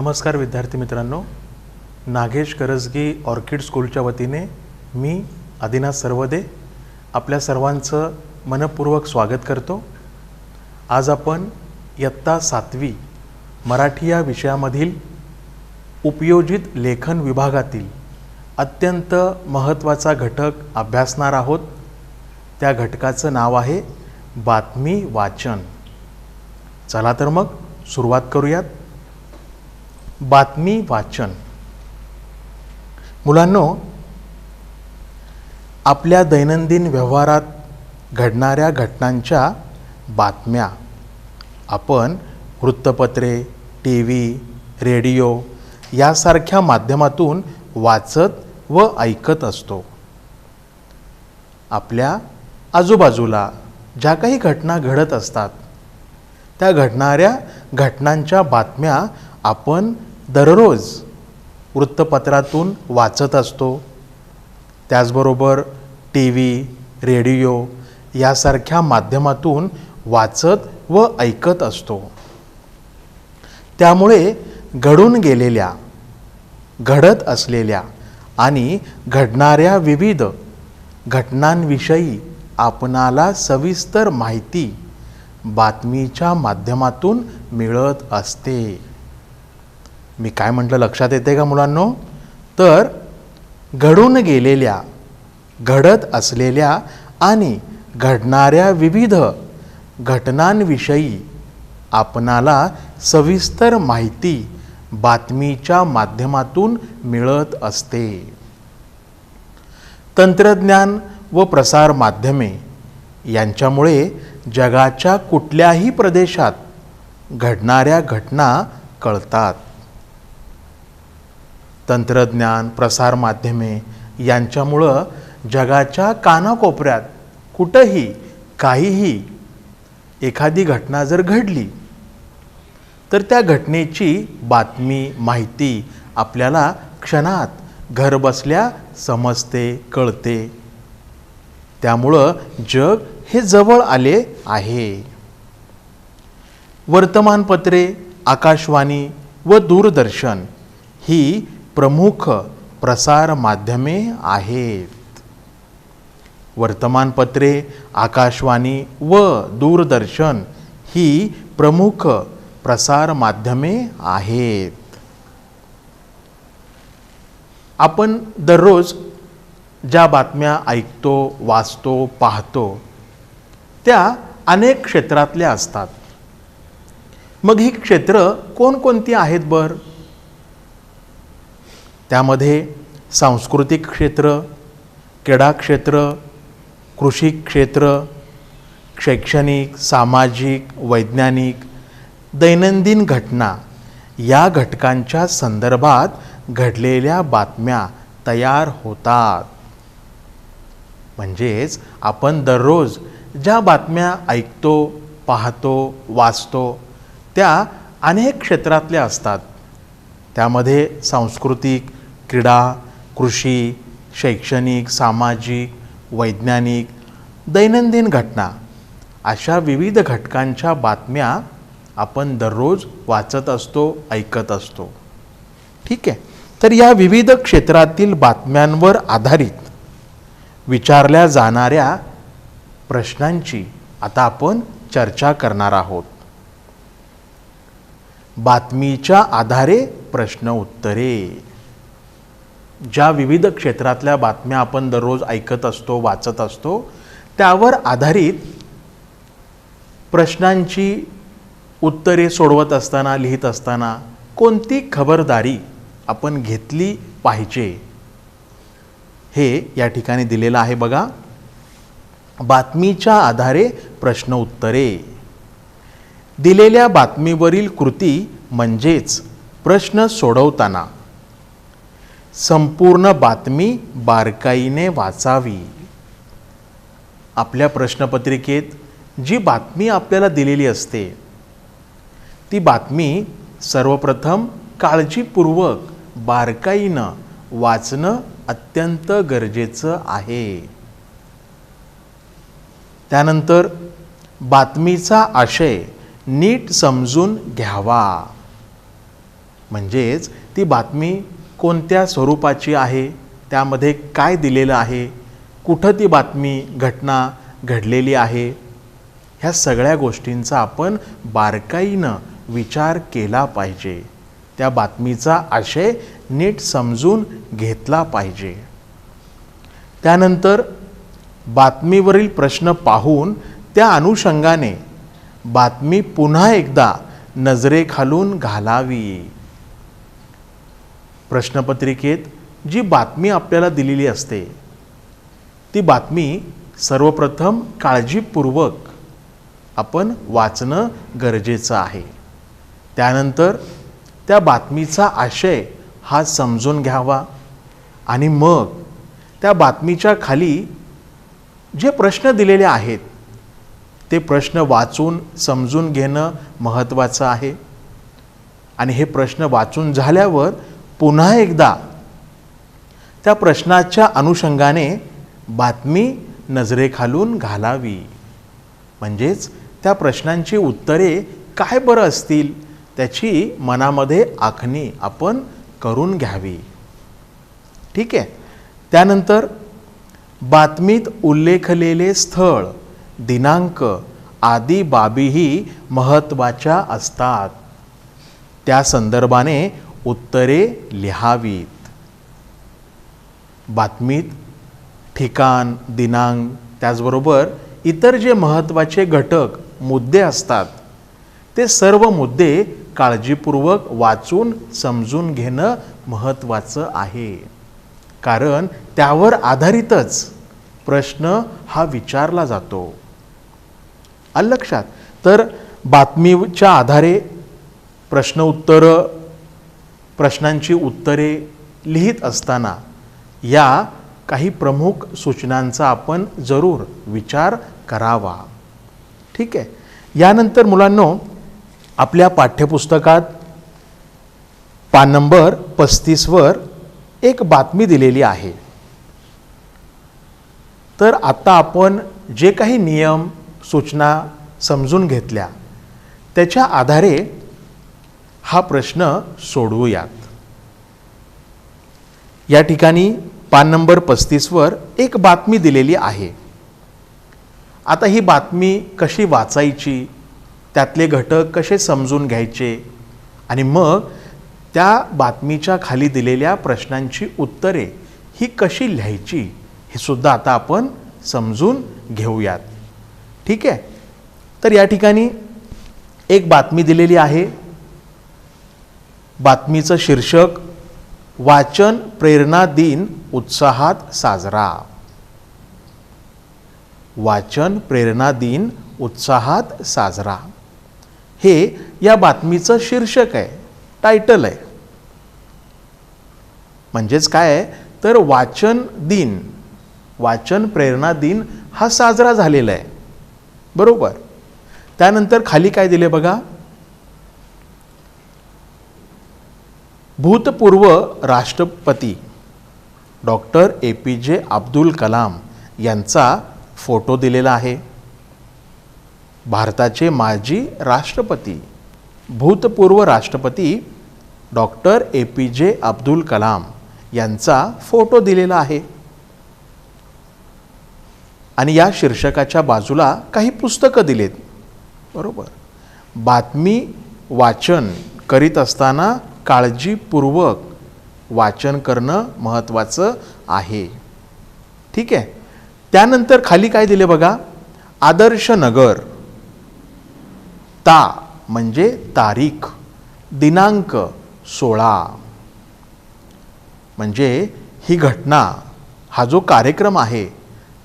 नमस्कार विद्यार्थी मित्रांनो, नागेश करजगी ऑर्किड स्कूलच्या वतीने मी आदिनाथ सर्वदे आपल्या सर्वांचं मनपूर्वक स्वागत करतो। आज आपण इयत्ता 7वी मराठी या विषयामधील उपयोजित लेखन विभागातील अत्यंत महत्त्वाचा घटक अभ्यासणार आहोत। त्या घटकाचं नाव आहे बातमी वाचन। चला तर मग सुरुवात करूयात। बातमी वाचन। मुलांनो, आपल्या दैनंदिन व्यवहारात घडणाऱ्या घटनांच्या बातम्या आपण वृत्तपत्रे, टीव्ही, रेडिओ यासारख्या माध्यमातून वाचत व ऐकत असतो। आपल्या आजूबाजूला ज्या काही घटना घडत असतात त्या घडणाऱ्या घटनांच्या बातम्या आपण दररोज वृत्तपत्रातून वाचत असतो। त्याचबरोबर टीव्ही, रेडिओ यासारख्या माध्यमातून वाचत व ऐकत असतो। त्यामुळे घडून गेलेल्या, घडत असलेल्या आणि घडणाऱ्या विविध घटनांविषयी आपणाला सविस्तर माहिती बातमीच्या माध्यमातून मिळत असते। मी काय म्हटलं लक्षात येते का मुलांनो? तर घडून गेलेल्या, घडत असलेल्या आणि घडणाऱ्या विविध घटनांविषयी आपणाला सविस्तर माहिती बातमीच्या माध्यमातून मिळत असते। तंत्रज्ञान व प्रसार माध्यमे यांच्यामुळे जगाच्या कुठल्याही प्रदेशात घडणाऱ्या घटना कळतात। तंत्रज्ञान, प्रसार माध्यमे यांच्यामुळं जगाच्या कानाकोपऱ्यात कुठेही काहीही एखादी घटना जर घडली तर त्या घटनेची बातमी, माहिती आपल्याला क्षणात घरबसल्या समजते, कळते। त्यामुळं जग हे जवळ आले आहे। वर्तमानपत्रे, आकाशवाणी व दूरदर्शन ही प्रमुख प्रसार माध्यमे आहेत। वर्तमानपत्रे, आकाशवाणी व दूरदर्शन ही प्रमुख प्रसार माध्यमे आहेत। आपण दररोज ज्या बातम्या ऐकतो, वाचतो, पाहतो त्या अनेक क्षेत्रातल्या असतात। मग ही क्षेत्र कोणकोणती आहेत बर? त्यामध्ये सांस्कृतिक क्षेत्र, क्रीडा क्षेत्र, कृषी क्षेत्र, शैक्षणिक, सामाजिक, वैज्ञानिक, दैनंदिन घटना या घटकांच्या संदर्भात घडलेल्या बातम्या तयार होतात। म्हणजेच आपण दररोज ज्या बातम्या ऐकतो, पाहतो, वाचतो त्या अनेक क्षेत्रातल्या असतात। त्यामध्ये सांस्कृतिक, क्रीडा, कृषी, शैक्षणिक, सामाजिक, वैज्ञानिक, दैनंदिन घटना अशा विविध घटकांच्या बातम्या आपण दररोज वाचत असतो, ऐकत असतो। ठीक आहे। तर या विविध क्षेत्रातील बातम्यांवर आधारित विचारल्या जाणाऱ्या प्रश्नांची आता आपण चर्चा करणार आहोत। बातमीच्या आधारे प्रश्न उत्तरे। ज्या विविध क्षेत्रातल्या बातम्या आपण दररोज ऐकत असतो, वाचत असतो त्यावर आधारित प्रश्नांची उत्तरे सोडवत असताना, लिहित असताना कोणती खबरदारी आपण घेतली पाहिजे हे या ठिकाणी दिलेलं आहे बघा। बातमीच्या आधारे प्रश्न उत्तरे। दिलेल्या बातमीवरील कृती म्हणजेच प्रश्न सोडवताना संपूर्ण बातमी बारकाईने वाचावी। आपल्या प्रश्नपत्रिकेत जी बातमी आपल्याला दिलेली असते ती बातमी सर्वप्रथम काळजीपूर्वक बारकाईनं वाचणं अत्यंत गरजेचं आहे। त्यानंतर बातमीचा आशय नीट समजून घ्यावा। म्हणजेच ती बातमी कोणत्या स्वरूपाची आहे, त्यामध्ये काय दिलेलं आहे, कुठं ती बातमी घटना घडलेली आहे, ह्या सगळ्या गोष्टींचा आपण बारकाईनं विचार केला पाहिजे. त्या बातमीचा आशय नीट समजून घेतला पाहिजे. त्यानंतर बातमीवरील प्रश्न पाहून त्या अनुषंगाने बातमी पुन्हा एकदा नजरेखालून घालावी. प्रश्नपत्रिकेत जी बातमी आपल्याला दिलेली असते ती बातमी सर्वप्रथम काळजीपूर्वक आपण वाचणं गरजेचं आहे. त्यानंतर त्या बातमीचा आशय हा समजून घ्यावा आणि मग त्या बातमीच्या खाली जे प्रश्न दिलेले आहेत ते प्रश्न वाचून समजून घेणं महत्त्वाचं आहे. आणि हे प्रश्न वाचून झाल्यावर पुन्हा एकदा त्या प्रश्नाच्या अनुषंगाने बातमी नजरेखालून घालावी. म्हणजेच त्या प्रश्नांची उत्तरे काय बरं असतील त्याची मनामध्ये आखणी आपण करून घ्यावी. ठीक आहे. त्यानंतर बातमीत उल्लेखलेले स्थळ, दिनांक आदी बाबीही महत्त्वाच्या असतात. त्या संदर्भाने उत्तरे लिहावीत. बातमीत ठिकाण, दिनांक त्याचबरोबर इतर जे महत्त्वाचे घटक मुद्दे असतात ते सर्व मुद्दे काळजीपूर्वक वाचून समजून घेणं महत्त्वाचं आहे. कारण त्यावर आधारितच प्रश्न हा विचारला जातो. आलं लक्षात? तर बातमीच्या आधारे प्रश्नांची उत्तरे लिहित असताना या काही प्रमुख सूचनांचा आपण जरूर विचार करावा. ठीक आहे. यानंतर मुलांनो, आपल्या पाठ्यपुस्तकात पान नंबर 35 एक बातमी दिलेली आहे. तर आता आपण जे काही नियम सूचना समजून घेतल्या त्याच्या आधारे हा प्रश्न सोडवूयात. या ठिकाणी पान नंबर 35 एक बातमी दिलेली आहे. आता ही बातमी कशी वाचायची, त्यातले घटक कसे समजून घ्यायचे आणि मग त्या बातमीच्या खाली दिलेल्या प्रश्नांची उत्तरे ही कशी लिहायची हे सुद्धा आता आपण समजून घेऊयात. ठीक आहे. तर या ठिकाणी एक बातमी दिलेली आहे. बातमीचं शीर्षक वाचन प्रेरणा दिन उत्साहात साजरा. वाचन प्रेरणा दिन उत्साहात साजरा हे या बातमीचं शीर्षक आहे, टायटल आहे. म्हणजेच काय आहे तर वाचन प्रेरणा दिन हा साजरा झालेला आहे. बरोबर. त्यानंतर खाली काय दिले बघा, भूतपूर्व राष्ट्रपती डॉक्टर APJ अब्दुल कलाम यांचा फोटो दिलेला आहे. भारताचे माजी राष्ट्रपती, भूतपूर्व राष्ट्रपती डॉक्टर APJ अब्दुल कलाम यांचा फोटो दिलेला आहे. आणि या शीर्षकाच्या बाजूला काही पुस्तकं दिलेत. बरोबर. बातमी वाचन करीत असताना काळजीपूर्वक वाचन करणं महत्त्वाचं आहे. ठीक आहे. त्यानंतर खाली काय दिले बघा, आदर्श नगर, म्हणजे तारीख, दिनांक 16 म्हणजे ही घटना, हा जो कार्यक्रम आहे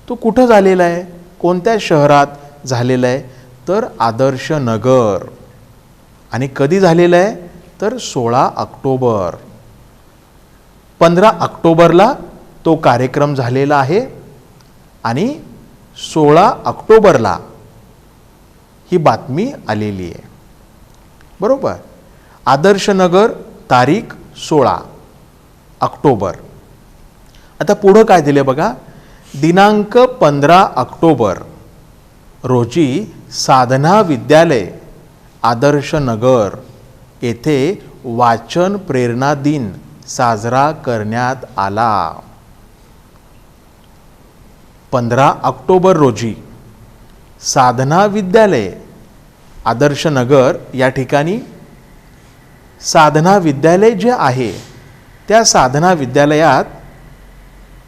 तो कुठं झालेला आहे, कोणत्या शहरात झालेला आहे तर आदर्श नगर. आणि कधी झालेला आहे तर 16 ऑक्टोबर. 15 ऑक्टोबरला तो कार्यक्रम झालेला आहे आणि 16 ऑक्टोबरला ही बातमी आलेली आहे. बरोबर. आदर्श नगर, तारीख 16 ऑक्टोबर. आता पुढं काय दिले बघा, दिनांक 15 ऑक्टोबर रोजी साधना विद्यालय आदर्श नगर येथे वाचन प्रेरणा दिन साजरा करण्यात आला. 15 ऑक्टोबर रोजी साधना विद्यालय आदर्श नगर या ठिकाणी साधना विद्यालय जे आहे त्या साधना विद्यालयात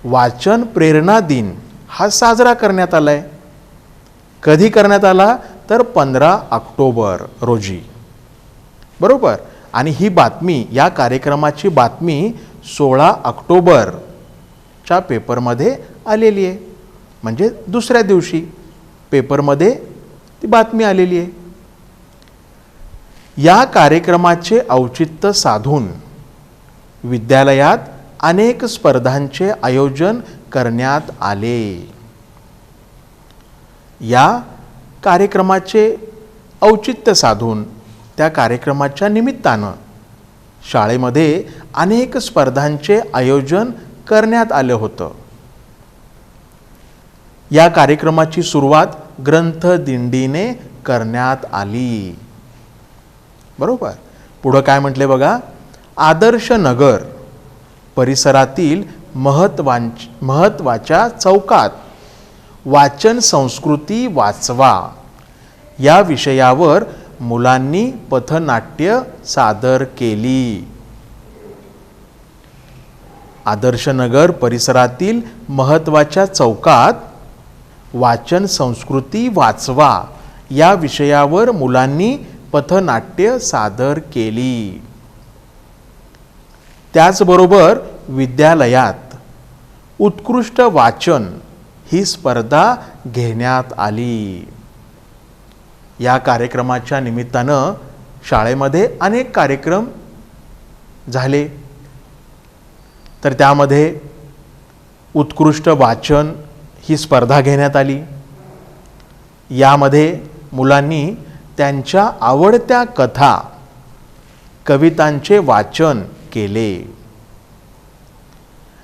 वाचन प्रेरणा दिन हा साजरा करण्यात आला आहे. कधी करण्यात आला तर 15 ऑक्टोबर रोजी, बरोबर. आणि ही बातमी, या कार्यक्रमाची बातमी 16 ऑक्टोबरच्या पेपरमध्ये आलेली आहे. म्हणजे दुसऱ्या दिवशी पेपरमध्ये ती बातमी आलेली आहे. या कार्यक्रमाचे औचित्य साधून विद्यालयात अनेक स्पर्धांचे आयोजन करण्यात आले. या कार्यक्रमाचे औचित्य साधून, त्या कार्यक्रमाच्या निमित्तानं शाळेमध्ये अनेक स्पर्धांचे आयोजन करण्यात आले होतं. या कार्यक्रमाची सुरुवात ग्रंथ दिंडीने करण्यात आली, बरोबर. पुढं काय म्हटले बघा, आदर्श नगर परिसरातील महत्त्वाच्या चौकात वाचन संस्कृती वाचवा या विषयावर मुलांनी पथनाट्य सादर केली. आदर्श नगर परिसरातील महत्त्वाच्या चौकात वाचन संस्कृती वाचवा या विषयावर मुलांनी पथनाट्य सादर केली. त्याचबरोबर विद्यालयात उत्कृष्ट वाचन ही स्पर्धा घेण्यात आली. या कार्यक्रमाच्या निमित्तानं शाळेमध्ये अनेक कार्यक्रम झाले. तर त्यामध्ये उत्कृष्ट वाचन ही स्पर्धा घेण्यात आली. यामध्ये मुलांनी त्यांच्या आवडत्या कथा, कवितांचे वाचन केले.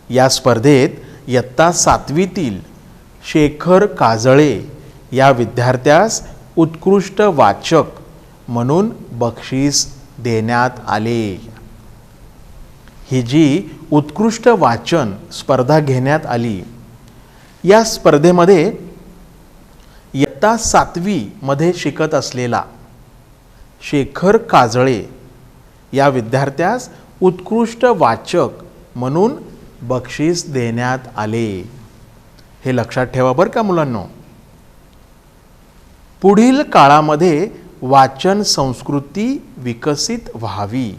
या स्पर्धेत इयत्ता 7वीतील शेखर काजळे या विद्यार्थ्यास उत्कृष्ट वाचक म्हणून बक्षीस देण्यात आले. ही जी उत्कृष्ट वाचन स्पर्धा घेण्यात आली, या स्पर्धेमध्ये इयत्ता 7वी मध्ये शिकत असलेला शेखर काजळे या विद्यार्थ्यास उत्कृष्ट वाचक म्हणून बक्षीस देण्यात आले. हे लक्षात ठेवा बरं का मुलांनो. पुढील काळामध्ये वाचन संस्कृती विकसित व्हावी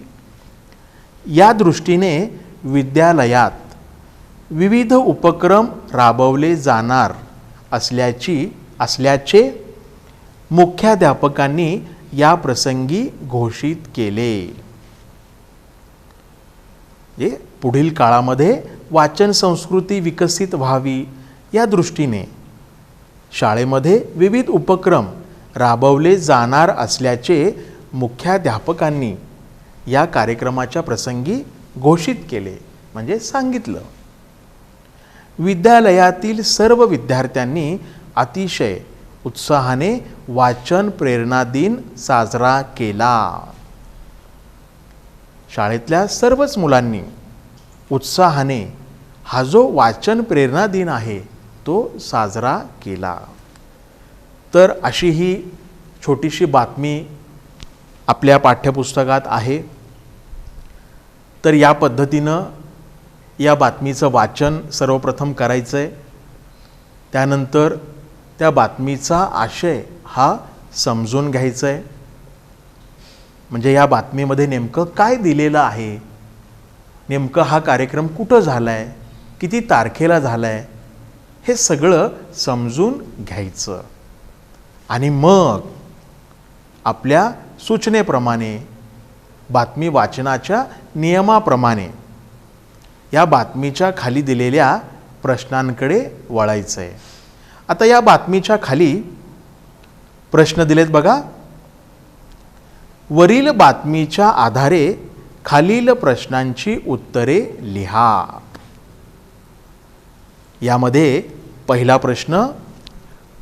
या दृष्टीने विद्यालयात विविध उपक्रम राबवले जाणार असल्याचे मुख्याध्यापकांनी या प्रसंगी घोषित केले. पुढील काळामध्ये वाचन संस्कृती विकसित व्हावी या दृष्टीने शाळेमध्ये विविध उपक्रम राबवले जाणार असल्याचे मुख्याध्यापकांनी या कार्यक्रमाच्या प्रसंगी घोषित केले, म्हणजे सांगितलं. विद्यालयातील सर्व विद्यार्थ्यांनी अतिशय उत्साहाने वाचन प्रेरणा दिन साजरा केला. शाळेतल्या सर्वच मुलांनी उत्साहाने हा जो वाचन प्रेरणा दिन आहे तो साजरा केला. तर अशी ही छोटीशी बातमी आपल्या पाठ्यपुस्तकात आहे. तर या पद्धतीनं या बातमीचं वाचन सर्वप्रथम करायचं आहे. त्यानंतर त्या बातमीचा आशय हा समजून घ्यायचा आहे. म्हणजे या बातमीमध्ये नेमकं काय दिलेलं आहे, नेमकं हा कार्यक्रम कुठं झाला आहे, किती तारखेला झाला आहे, हे सगळं समजून घ्यायचं. आणि मग आपल्या सूचनेप्रमाणे, बातमी वाचनाच्या नियमाप्रमाणे या बातमीच्या खाली दिलेल्या प्रश्नांकडे वळायचं आहे. आता या बातमीच्या खाली प्रश्न दिलेत बघा. वरील बातमीच्या आधारे खालील प्रश्नांची उत्तरे लिहा. यामध्ये पहिला प्रश्न,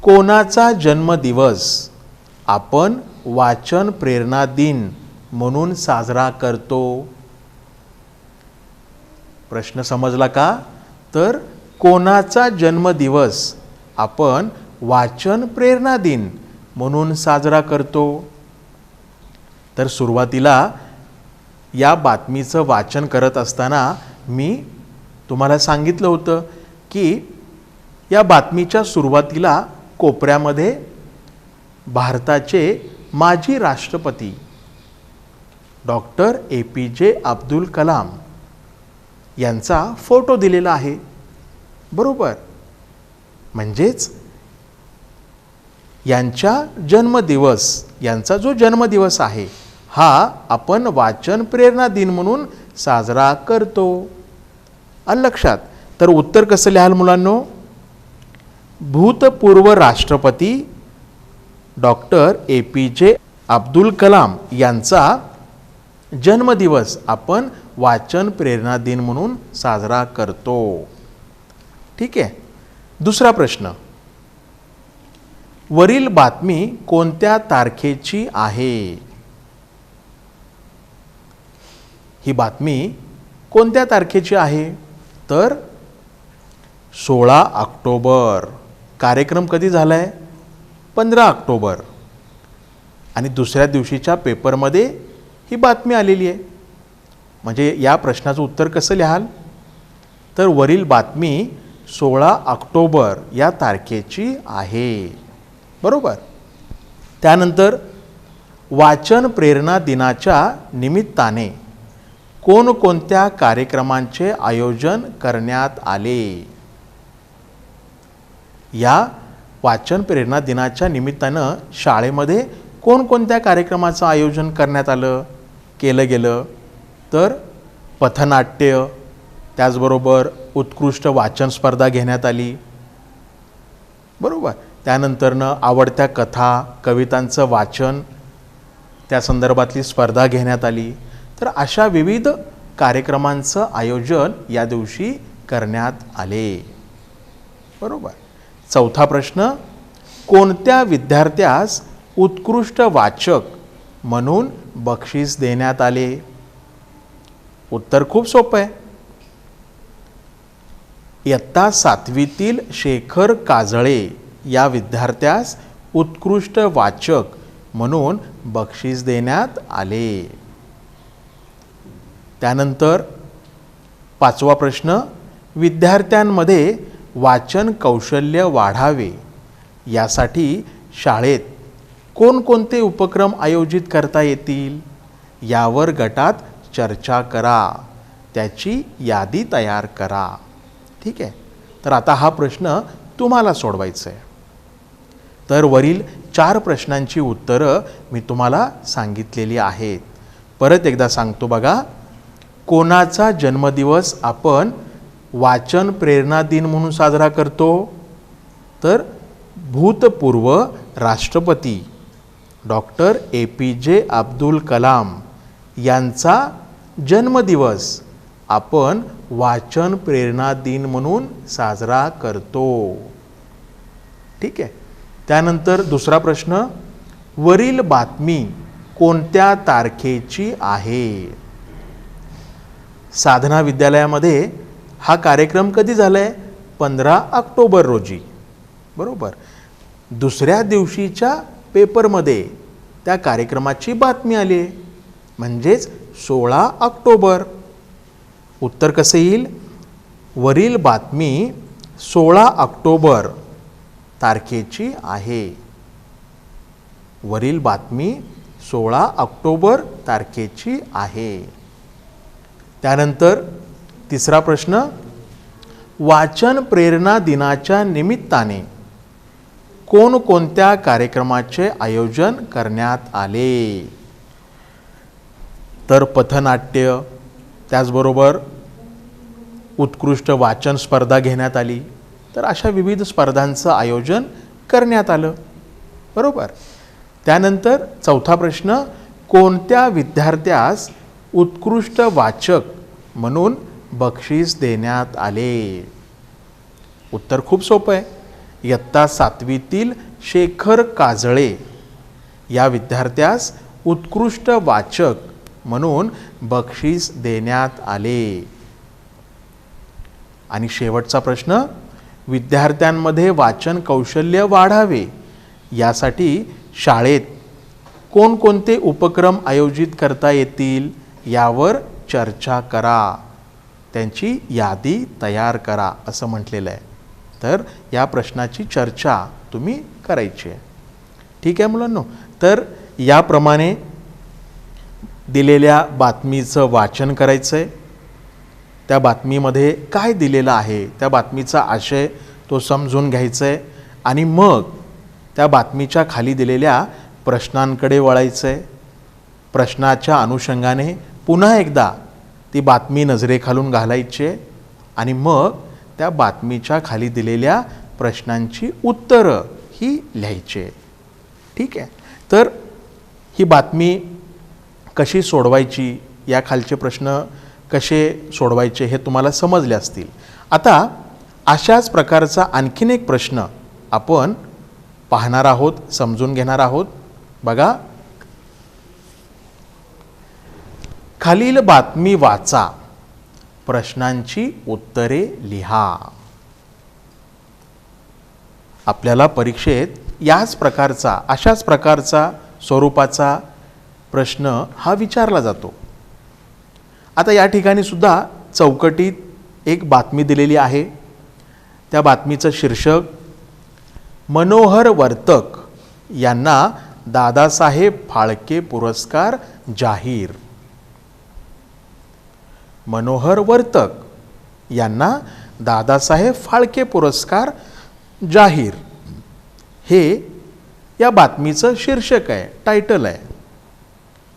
कोणाचा जन्मदिवस आपण वाचन प्रेरणा दिन म्हणून साजरा करतो? प्रश्न समजला का? तर कोणाचा जन्मदिवस आपण वाचन प्रेरणा दिन म्हणून साजरा करतो? तर सुरुवातीला या बातमीचं वाचन करत असताना मी तुम्हाला सांगितलं होतं की या बातमीच्या सुरुवातीला कोपऱ्यामध्ये भारताचे माजी राष्ट्रपती डॉक्टर APJ अब्दुल कलाम यांचा फोटो दिलेला आहे, बरोबर? म्हणजेच यांचा जो जन्मदिवस आहे हा आपण वाचन प्रेरणा दिन म्हणून साजरा करतो. आलं लक्षात? तर उत्तर कसं लिहाल मुलांनो? भूतपूर्व राष्ट्रपती डॉक्टर APJ अब्दुल कलाम यांचा जन्मदिवस आपण वाचन प्रेरणा दिन म्हणून साजरा करतो. ठीक आहे. दुसरा प्रश्न, वरील बातमी कोणत्या तारखेची आहे? ही बातमी कोणत्या तारखेची आहे? तर 16 ऑक्टोबर. कार्यक्रम कधी झालाय? 15 ऑक्टोबर. आणि दुसऱ्या दिवशीच्या पेपरमध्ये ही बातमी आलेली आहे. म्हणजे या प्रश्नाचं उत्तर कसं लिहाल? तर वरील बातमी 16 ऑक्टोबर या तारखेची आहे, बरोबर? त्यानंतर वाचन प्रेरणा दिनाच्या निमित्ताने कोणकोणत्या कार्यक्रमांचे आयोजन करण्यात आले? या वाचन प्रेरणा दिनाच्या निमित्तानं शाळेमध्ये कोणकोणत्या कार्यक्रमाचं आयोजन करण्यात केलं गेलं? तर पथनाट्य, त्याचबरोबर उत्कृष्ट वाचन स्पर्धा घेण्यात आली, बरोबर? त्यानंतरनं आवडत्या कथा कवितांचं वाचन त्या संदर्भातली स्पर्धा घेण्यात आली. तर अशा विविध कार्यक्रमांचं आयोजन या दिवशी करण्यात आले, बरोबर? चौथा प्रश्न, कोणत्या विद्यार्थ्यास उत्कृष्ट वाचक म्हणून बक्षीस देण्यात आले? उत्तर खूप सोपं आहे. इयत्ता 7वीतील शेखर काजळे या विद्यार्थ्यास उत्कृष्ट वाचक म्हणून बक्षीस देण्यात आले. त्यानंतर 5वा प्रश्न, विद्यार्थ्यांमध्ये वाचन कौशल्य वाढावे यासाठी शाळेत कोणकोणते उपक्रम आयोजित करता येतील यावर गटात चर्चा करा, त्याची यादी तयार करा. ठीक आहे. तर आता हा प्रश्न तुम्हाला सोडवायचा आहे. तर वरील 4 प्रश्नांची उत्तरं मी तुम्हाला सांगितलेली आहेत. परत एकदा सांगतो बघा. कोणाचा जन्मदिवस आपण वाचन प्रेरणा दिन म्हणून साजरा करतो? तर भूतपूर्व राष्ट्रपती डॉक्टर APJ अब्दुल कलाम यांचा जन्मदिवस आपण वाचन प्रेरणा दिन म्हणून साजरा करतो. ठीक आहे. त्यानंतर दुसरा प्रश्न, वरील बातमी कोणत्या तारखेची आहे? साधना विद्यालयामध्ये हा कार्यक्रम कधी झालाय? 15 ऑक्टोबर रोजी, बरोबर? दुसऱ्या दिवशीच्या पेपरमध्ये त्या कार्यक्रमाची बातमी आली, म्हणजेच 16 ऑक्टोबर. उत्तर कसं येईल? वरील बातमी 16 ऑक्टोबर तारखेची आहे. वरील बातमी 16 ऑक्टोबर तारखेची आहे. त्यानंतर तिसरा प्रश्न, वाचन प्रेरणा दिनाच्या निमित्ताने कोणकोणत्या कार्यक्रमाचे आयोजन करण्यात आले? तर पथनाट्य, त्याचबरोबर उत्कृष्ट वाचन स्पर्धा घेण्यात आली. तर अशा विविध स्पर्धांचं आयोजन करण्यात आलं, बरोबर? त्यानंतर चौथा प्रश्न, कोणत्या विद्यार्थ्यास उत्कृष्ट वाचक म्हणून बक्षीस देण्यात आले? उत्तर खूप सोपं आहे. इयत्ता 7वीतील शेखर काजळे या विद्यार्थ्यास उत्कृष्ट वाचक म्हणून बक्षीस देण्यात आले. आणि शेवटचा प्रश्न, विद्यार्थ्यांमध्ये वाचन कौशल्य वाढावे यासाठी शाळेत कोणकोणते उपक्रम आयोजित करता येतील यावर चर्चा करा, त्यांची यादी तयार करा असं म्हटलेलं आहे. तर या प्रश्नाची चर्चा तुम्ही करायची आहे. ठीक आहे मुलांनो. तर याप्रमाणे दिलेल्या बातमीचं वाचन करायचं आहे. त्या बातमीमध्ये काय दिलेलं आहे, त्या बातमीचा आशय तो समजून घ्यायचा आहे आणि मग त्या बातमीच्या खाली दिलेल्या प्रश्नांकडे वळायचं आहे. प्रश्नाच्या अनुषंगाने पुन्हा एकदा ती बातमी नजरेखालून घालायची आहे आणि मग त्या बातमीच्या खाली दिलेल्या प्रश्नांची उत्तरं ही लिहायची आहे. ठीक आहे. तर ही बातमी कशी सोडवायची, या खालचे प्रश्न कसे सोडवायचे हे तुम्हाला समजले असतील. आता अशाच प्रकारचा आणखीन एक प्रश्न आपण पाहणार आहोत, समजून घेणार आहोत. बघा, खालील बातमी वाचा, प्रश्नांची उत्तरे लिहा. आपल्याला परीक्षेत अशाच प्रकारचा स्वरूपाचा प्रश्न हा विचारला जातो. आता या ठिकाणी सुद्धा चौकटीत एक बातमी दिलेली आहे. त्या बातमीचं शीर्षक, मनोहर वर्तक यांना दादासाहेब फाळके पुरस्कार जाहीर. मनोहर वर्तक यांना दादासाहेब फाळके पुरस्कार जाहीर, हे या बातमीचं शीर्षक आहे, टायटल आहे.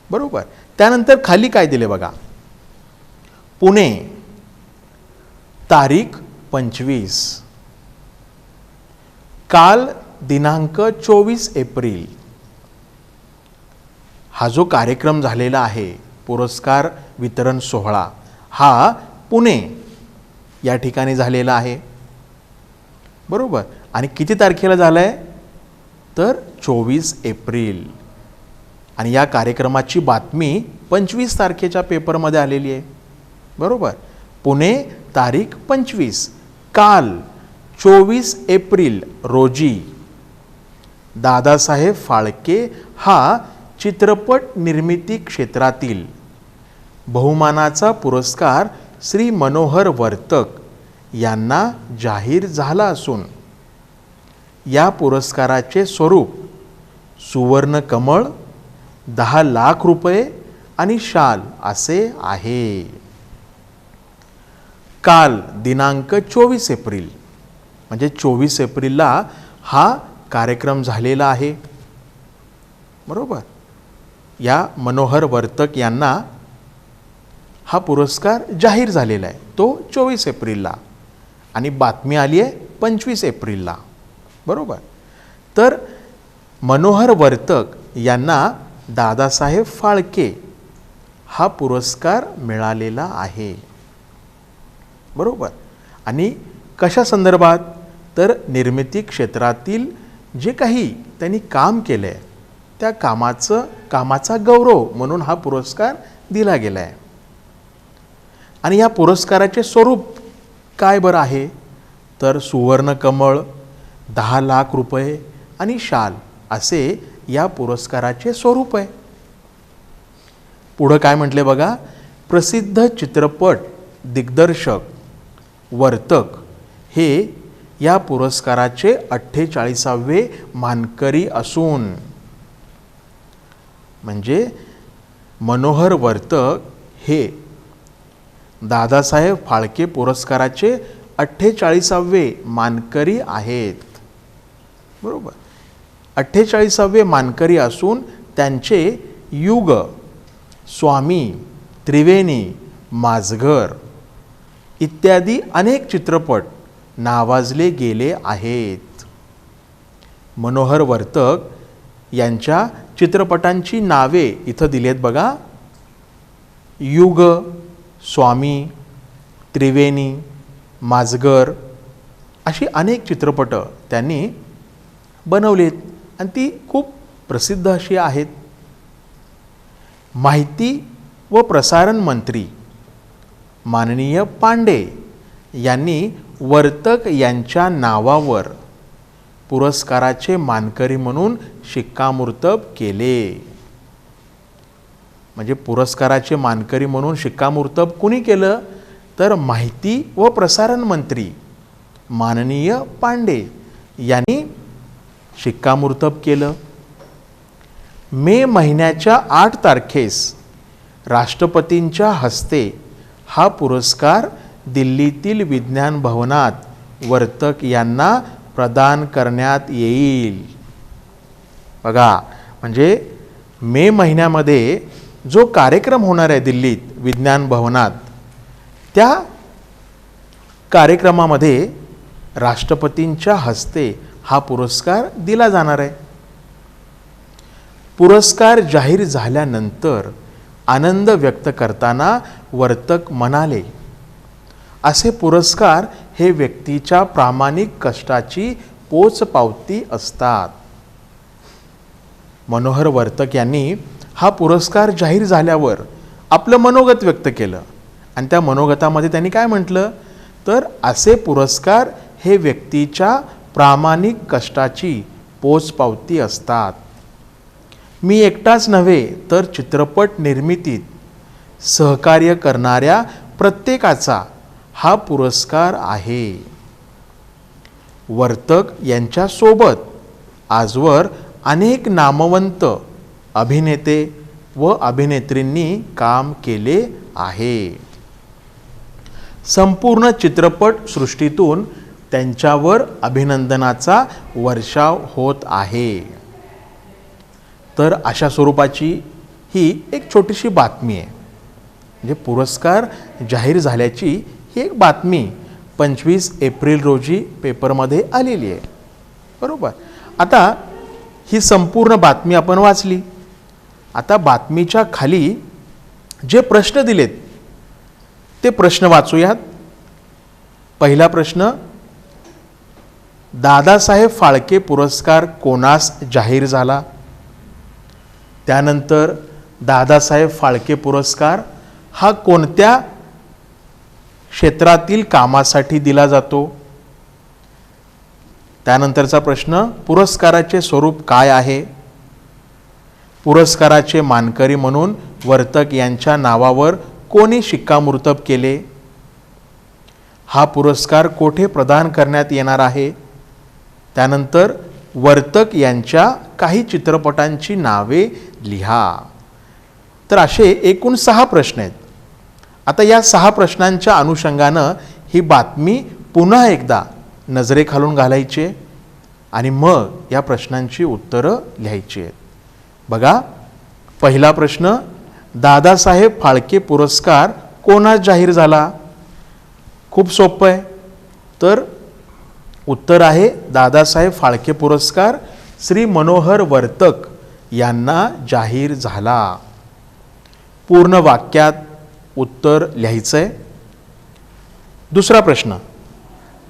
बरोबर. त्यानंतर खाली काय दिले बघा, पुणे, तारीख 25, काल दिनांक 24 एप्रिल. हा जो कार्यक्रम झालेला आहे, पुरस्कार वितरण सोहळा, हा पुणे या ठिकाणी झालेला आहे. बरोबर. आणि किती तारखेला झाला आहे, तर 24 एप्रिल. आणि या कार्यक्रमाची बातमी 25 तारखेच्या पेपरमध्ये आलेली आहे. बरोबर. पुणे, तारीख 25, काल 24 एप्रिल रोजी दादासाहेब फाळके हा चित्रपट निर्मिती क्षेत्रातील बहुमानाचा पुरस्कार श्री मनोहर वर्तक यांना जाहीर झाला असून या पुरस्काराचे स्वरूप सुवर्ण कमळ, 10 लाख रुपये आणि शाल असे आहे. काल दिनांक 24 एप्रिल म्हणजे 24 एप्रिलला हा कार्यक्रम झालेला आहे. बरोबर. या मनोहर वर्तक यांना हा पुरस्कार जाहीर झालेला आहे, तो 24 एप्रिलला, आणि बातमी आली आहे 25 एप्रिलला. बरोबर. तर मनोहर वर्तक यांना दादासाहेब फाळके हा पुरस्कार मिळालेला आहे. बरोबर. आणि कशा संदर्भात, तर निर्मिती क्षेत्रातील जे काही त्यांनी काम केलं आहे त्या कामाचा गौरव म्हणून हा पुरस्कार दिला गेला आहे. आणि या पुरस्काराचे स्वरूप काय बरं आहे, तर सुवर्ण कमळ, 10 लाख रुपये आणि शाल असे या पुरस्काराचे स्वरूप आहे. पुढं काय म्हटले बघा, प्रसिद्ध चित्रपट दिग्दर्शक वर्तक हे या पुरस्काराचे 48वे मानकरी असून, म्हणजे मनोहर वर्तक हे दादासाहेब फाळके पुरस्काराचे 48वे मानकरी आहेत. बरोबर. 48वे मानकरी असून त्यांचे युग, स्वामी, त्रिवेणी, माझघर इत्यादी अनेक चित्रपट नावाजले गेले आहेत. मनोहर वर्तक यांच्या चित्रपटांची नावे इथं दिलेत बघा. युग, स्वामी, त्रिवेणी, माझघर अशी अनेक चित्रपट त्यांनी बनवलेत आणि ती खूप प्रसिद्ध अशी आहेत. माहिती व प्रसारण मंत्री माननीय पांडे यांनी वर्तक यांच्या नावावर पुरस्काराचे मानकरी म्हणून शिक्कामोर्तब केले. म्हणजे पुरस्काराचे मानकरी म्हणून शिक्कामोर्तब कुणी केलं? तर माहिती व प्रसारण मंत्री माननीय पांडे यांनी शिक्कामोर्तब केलं. मे महिन्याच्या 8 तारखेस राष्ट्रपतींच्या हस्ते हा पुरस्कार दिल्लीतील विज्ञान भवनात वर्तक यांना प्रदान करण्यात येईल. बघा, म्हणजे मे महिन्यामध्ये जो कार्यक्रम होणार आहे दिल्लीत विज्ञान भवनात, त्या कार्यक्रमामध्ये राष्ट्रपतींच्या हस्ते हा पुरस्कार दिला जाणार आहे. पुरस्कार जाहीर झाल्यानंतर आनंद व्यक्त करताना वर्तक म्हणाले, असे पुरस्कार हे व्यक्तीच्या प्रामाणिक कष्टाची पोचपावती असतात. मनोहर वर्तक यांनी हा पुरस्कार जाहीर झाल्यावर आपलं मनोगत व्यक्त केलं आणि त्या मनोगतामध्ये त्यांनी काय म्हटलं? तर असे पुरस्कार हे व्यक्तीच्या प्रामाणिक कष्टाची पोचपावती असतात. मी एकटाच नव्हे तर चित्रपट निर्मितीत सहकार्य करणाऱ्या प्रत्येकाचा हा पुरस्कार आहे. वर्तक यांच्यासोबत आजवर अनेक नामवंत अभिनेते व अभिनेत्रींनी काम केले आहे. संपूर्ण चित्रपट सृष्टीतून त्यांच्यावर अभिनंदनाचा वर्षाव होत आहे. तर अशा स्वरूपाची ही एक छोटीशी बातमी आहे. म्हणजे पुरस्कार जाहीर झाल्याची ही एक बातमी 25 एप्रिल रोजी पेपरमध्ये आलेली आहे. बरोबर. आता ही संपूर्ण बातमी आपण वाचली. आता बातमीच्या खाली जे प्रश्न दिलेत ते प्रश्न वाचूयात. पहिला प्रश्न, दादासाहेब फाळके पुरस्कार कोणास जाहीर झाला? त्यानंतर दादासाहेब फाळके पुरस्कार हा कोणत्या क्षेत्रातील कामासाठी दिला जातो? त्यानंतरचा प्रश्न, पुरस्काराचे स्वरूप काय आहे? पुरस्काराचे मानकरी म्हणून वर्तक यांच्या नावावर कोणी शिक्कामोर्तब केले? हा पुरस्कार कोठे प्रदान करण्यात येणार आहे? त्यानंतर वर्तक यांच्या काही चित्रपटांची नावे लिहा. तर असे एकूण 6 प्रश्न आहेत. आता या 6 प्रश्नांच्या अनुषंगानं ही बातमी पुन्हा एकदा नजरेखालून घालायची आणि मग या प्रश्नांची उत्तरं लिहायची आहेत. बघा, पहिला प्रश्न, दादासाहेब फाळके पुरस्कार कोणास जाहीर झाला? खूप सोपं आहे. तर उत्तर आहे दादासाहेब फाळके पुरस्कार श्री मनोहर वर्तक यांना जाहीर झाला. पूर्ण वाक्यात उत्तर लिहायचं आहे. दुसरा प्रश्न,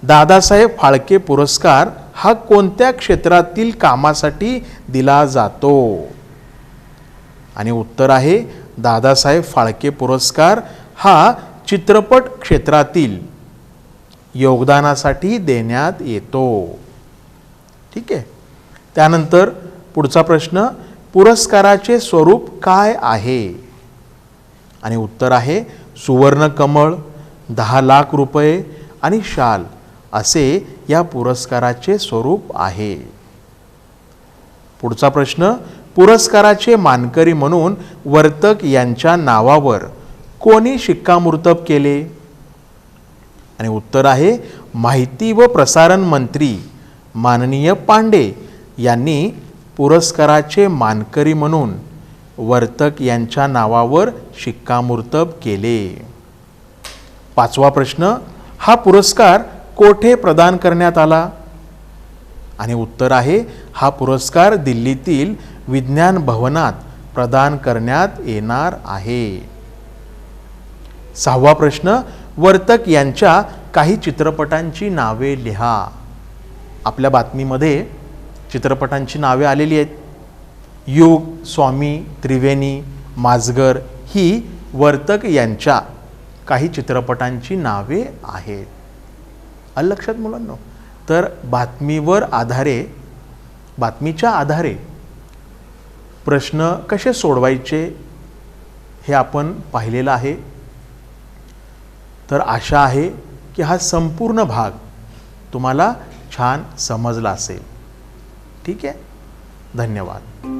दादासाहेब फाळके पुरस्कार हा कोणत्या क्षेत्रातील कामासाठी दिला जातो? आणि उत्तर आहे दादासाहेब फाळके पुरस्कार हा चित्रपट क्षेत्रातील योगदानासाठी देण्यात येतो. ठीक आहे. त्यानंतर पुढचा प्रश्न, पुरस्काराचे स्वरूप काय आहे? आणि उत्तर आहे सुवर्ण कमळ, 10 लाख रुपये आणि शाल असे या पुरस्काराचे स्वरूप आहे. पुढचा प्रश्न, पुरस्काराचे मानकरी म्हणून वर्तक यांच्या नावावर कोणी शिक्कामोर्तब केले? आणि उत्तर आहे माहिती व प्रसारण मंत्री माननीय पांडे यांनी पुरस्काराचे मानकरी म्हणून वर्तक यांच्या नावावर शिक्कामोर्तब केले. 5वा प्रश्न, हा पुरस्कार कोठे प्रदान करण्यात आला? आणि उत्तर आहे हा पुरस्कार दिल्लीतील विज्ञान भवनात प्रदान करण्यात येणार आहे. 6वा प्रश्न, वर्तक यांच्या काही चित्रपटांची नावे लिहा. आपल्या बातमीमध्ये चित्रपटांची नावे आलेली आहेत. युग, स्वामी, त्रिवेणी, माजगर ही वर्तक यांच्या काही चित्रपटांची नावे आहेत. आलं लक्षात मुलांनो? तर बातमीच्या आधारे प्रश्न कसे सोडवायचे हे आपण पाहिलेलं आहे. तर आशा आहे की हा संपूर्ण भाग तुम्हाला छान समजला असेल. ठीक आहे, धन्यवाद.